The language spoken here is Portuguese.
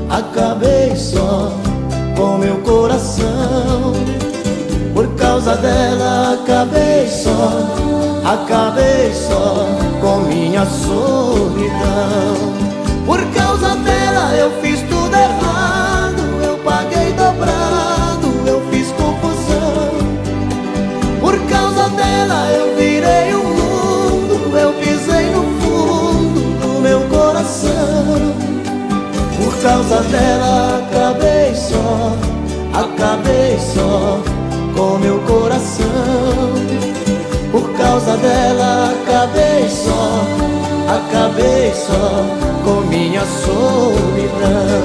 acabei só com meu coração. Por causa dela acabei só com minha solidão. Por causa dela eu fiz tudo errado, eu paguei dobrado, eu fiz confusão. Por causa dela eu virei o mundo, eu pisei no fundo do meu coração. Por causa dela acabei só com meu coração. Por causa dela acabei só com minha solidão.